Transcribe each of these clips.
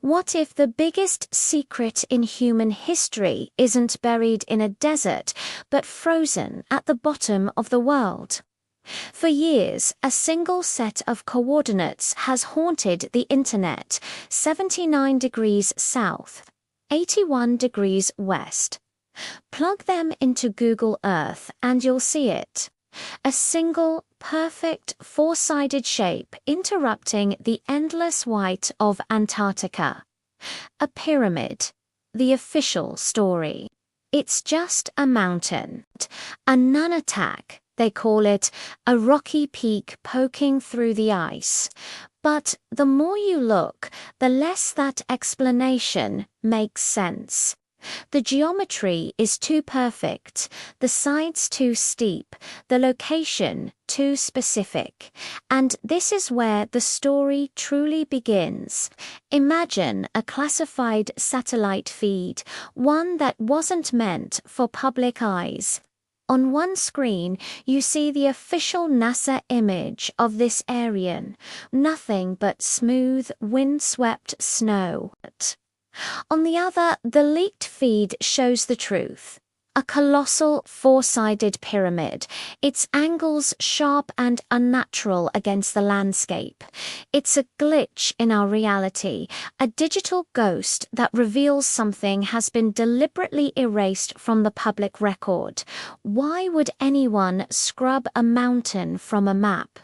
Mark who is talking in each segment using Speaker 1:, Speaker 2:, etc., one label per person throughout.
Speaker 1: What if the biggest secret in human history isn't buried in a desert, but frozen at the bottom of the world? For years, a single set of coordinates has haunted the internet: 79 degrees south, 81 degrees west. Plug them into Google Earth and you'll see it. A single, perfect, four-sided shape interrupting the endless white of Antarctica. A pyramid. The official story. It's just a mountain. A nunatak, they call it, a rocky peak poking through the ice. But the more you look, the less that explanation makes sense. The geometry is too perfect, the sides too steep, the location too specific. And this is where the story truly begins. Imagine a classified satellite feed, one that wasn't meant for public eyes. On one screen, you see the official NASA image of this area, nothing but smooth, wind-swept snow. On the other, the leaked feed shows the truth. A colossal four-sided pyramid, its angles sharp and unnatural against the landscape. It's a glitch in our reality, a digital ghost that reveals something has been deliberately erased from the public record. Why would anyone scrub a mountain from a map?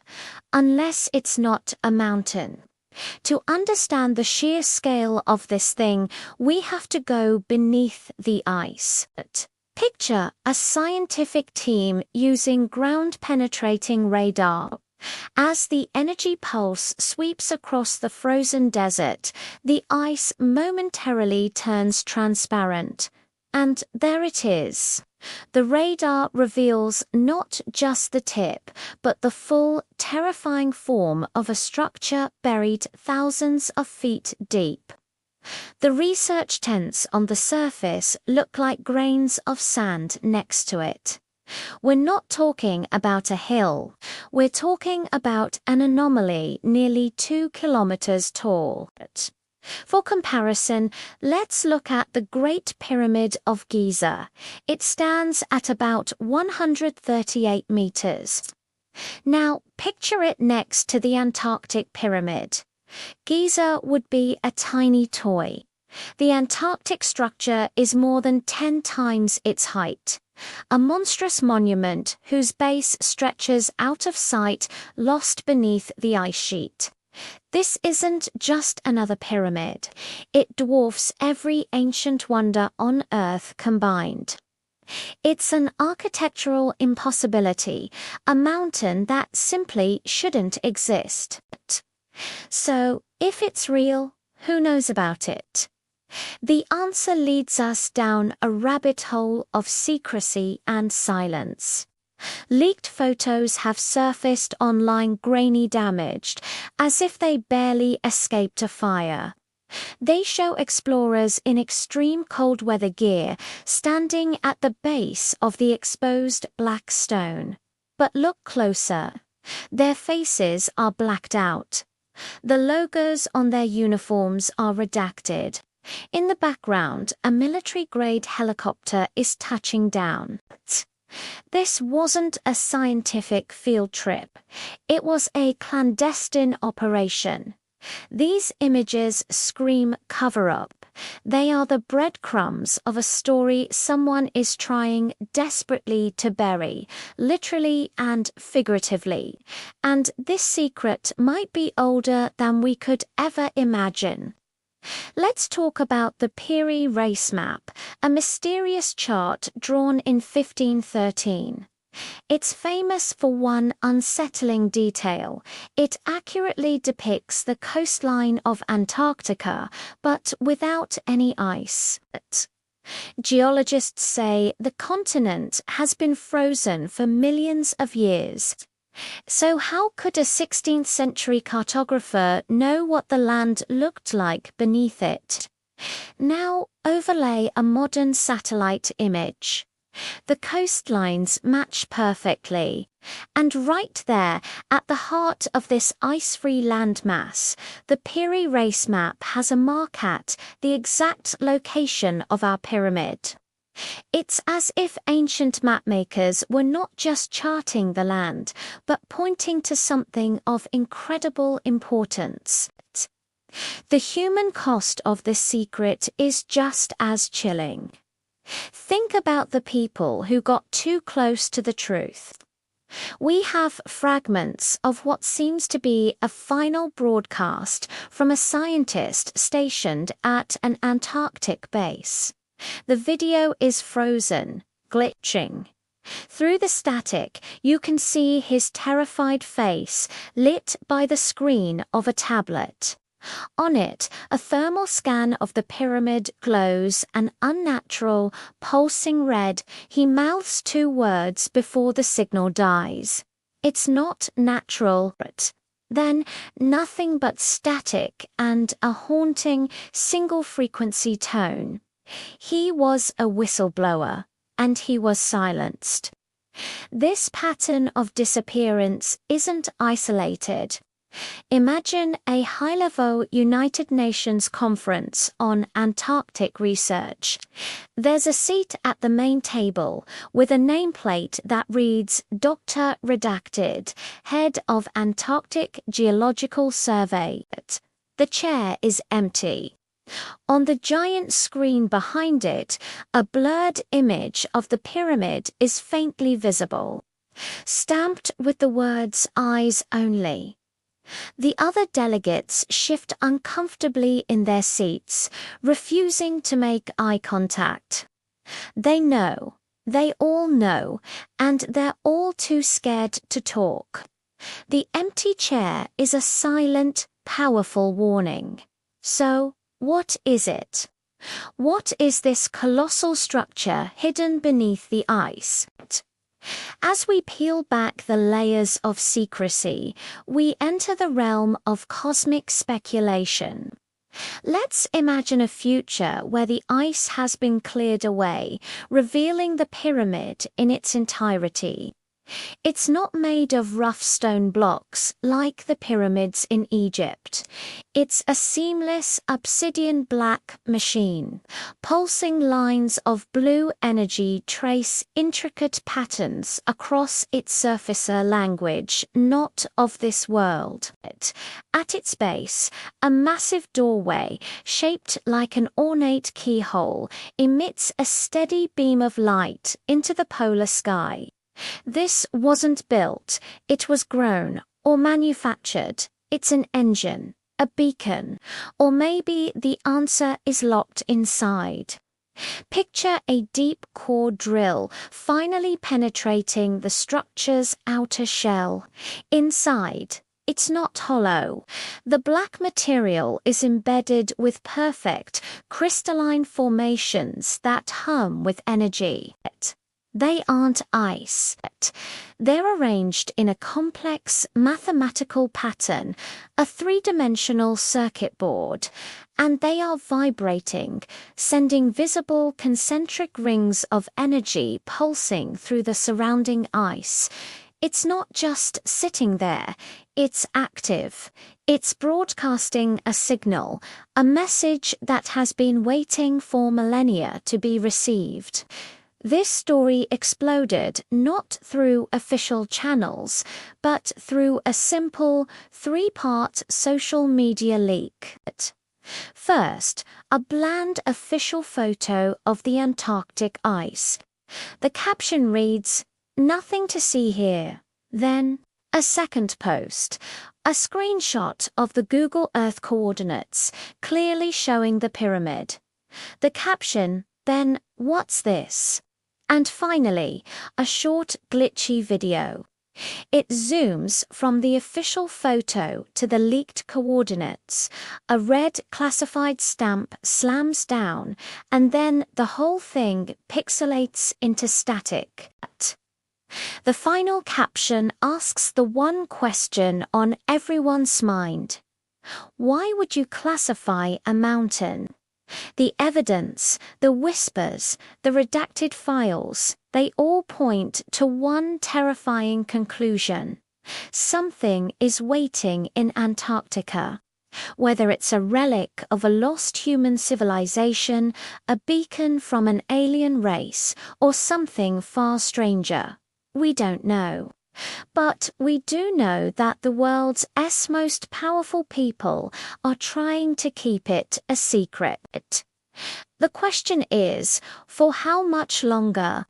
Speaker 1: Unless it's not a mountain. To understand the sheer scale of this thing, we have to go beneath the ice. Picture a scientific team using ground-penetrating radar. As the energy pulse sweeps across the frozen desert, the ice momentarily turns transparent. And there it is. The radar reveals not just the tip, but the full, terrifying form of a structure buried thousands of feet deep. The research tents on the surface look like grains of sand next to it. We're not talking about a hill. We're talking about an anomaly nearly 2 kilometers tall. For comparison, let's look at the Great Pyramid of Giza. It stands at about 138 meters. Now, picture it next to the Antarctic Pyramid. Giza would be a tiny toy. The Antarctic structure is more than 10 times its height. A monstrous monument whose base stretches out of sight, lost beneath the ice sheet. This isn't just another pyramid. It dwarfs every ancient wonder on Earth combined. It's an architectural impossibility, a mountain that simply shouldn't exist. So, if it's real, who knows about it? The answer leads us down a rabbit hole of secrecy and silence. Leaked photos have surfaced online grainy damaged, as if they barely escaped a fire. They show explorers in extreme cold weather gear standing at the base of the exposed black stone. But look closer. Their faces are blacked out. The logos on their uniforms are redacted. In the background, a military-grade helicopter is touching down. This wasn't a scientific field trip. It was a clandestine operation. These images scream cover-up. They are the breadcrumbs of a story someone is trying desperately to bury, literally and figuratively. And this secret might be older than we could ever imagine. Let's talk about the Piri race map, a mysterious chart drawn in 1513. It's famous for one unsettling detail. It accurately depicts the coastline of Antarctica, but without any ice. Geologists say the continent has been frozen for millions of years. So how could a 16th century cartographer know what the land looked like beneath it? Now overlay a modern satellite image. The coastlines match perfectly. And right there, at the heart of this ice-free landmass, the Piri race map has a mark at the exact location of our pyramid. It's as if ancient mapmakers were not just charting the land, but pointing to something of incredible importance. The human cost of this secret is just as chilling. Think about the people who got too close to the truth. We have fragments of what seems to be a final broadcast from a scientist stationed at an Antarctic base. The video is frozen, glitching. Through the static, you can see his terrified face lit by the screen of a tablet. On it, a thermal scan of the pyramid glows an unnatural, pulsing red. He mouths two words before the signal dies. It's not natural. Then, nothing but static and a haunting, single-frequency tone. He was a whistleblower, and he was silenced. This pattern of disappearance isn't isolated. Imagine a high-level United Nations conference on Antarctic research. There's a seat at the main table with a nameplate that reads Dr. Redacted, Head of Antarctic Geological Survey. The chair is empty. On the giant screen behind it, a blurred image of the pyramid is faintly visible, stamped with the words "Eyes Only." The other delegates shift uncomfortably in their seats, refusing to make eye contact. They know, they all know, and they're all too scared to talk. The empty chair is a silent, powerful warning. So, what is it? What is this colossal structure hidden beneath the ice? As we peel back the layers of secrecy, we enter the realm of cosmic speculation. Let's imagine a future where the ice has been cleared away, revealing the pyramid in its entirety. It's not made of rough stone blocks like the pyramids in Egypt. It's a seamless obsidian black machine. Pulsing lines of blue energy trace intricate patterns across its surface, a language not of this world. At its base, a massive doorway, shaped like an ornate keyhole, emits a steady beam of light into the polar sky. This wasn't built, it was grown, or manufactured. It's an engine, a beacon, or maybe the answer is locked inside. Picture a deep core drill finally penetrating the structure's outer shell. Inside, it's not hollow. The black material is embedded with perfect, crystalline formations that hum with energy. They aren't ice. They're arranged in a complex mathematical pattern, a three-dimensional circuit board, and they are vibrating, sending visible concentric rings of energy pulsing through the surrounding ice. It's not just sitting there, it's active. It's broadcasting a signal, a message that has been waiting for millennia to be received. This story exploded not through official channels, but through a simple, three-part social media leak. First, a bland official photo of the Antarctic ice. The caption reads, "Nothing to see here." Then, a second post, a screenshot of the Google Earth coordinates, clearly showing the pyramid. The caption, then, "What's this?" And finally, a short, glitchy video. It zooms from the official photo to the leaked coordinates. A red classified stamp slams down, and then the whole thing pixelates into static. The final caption asks the one question on everyone's mind. Why would you classify a mountain The evidence, the whispers, the redacted files, they all point to one terrifying conclusion. Something is waiting in Antarctica. Whether it's a relic of a lost human civilization, a beacon from an alien race, or something far stranger, we don't know. But we do know that the world's most powerful people are trying to keep it a secret. The question is, for how much longer?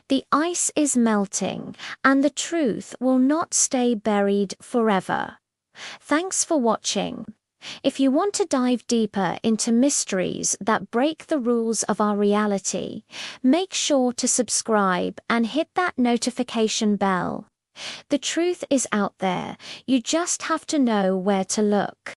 Speaker 1: The ice is melting, and the truth will not stay buried forever. Thanks for watching. If you want to dive deeper into mysteries that break the rules of our reality, make sure to subscribe and hit that notification bell. The truth is out there, you just have to know where to look.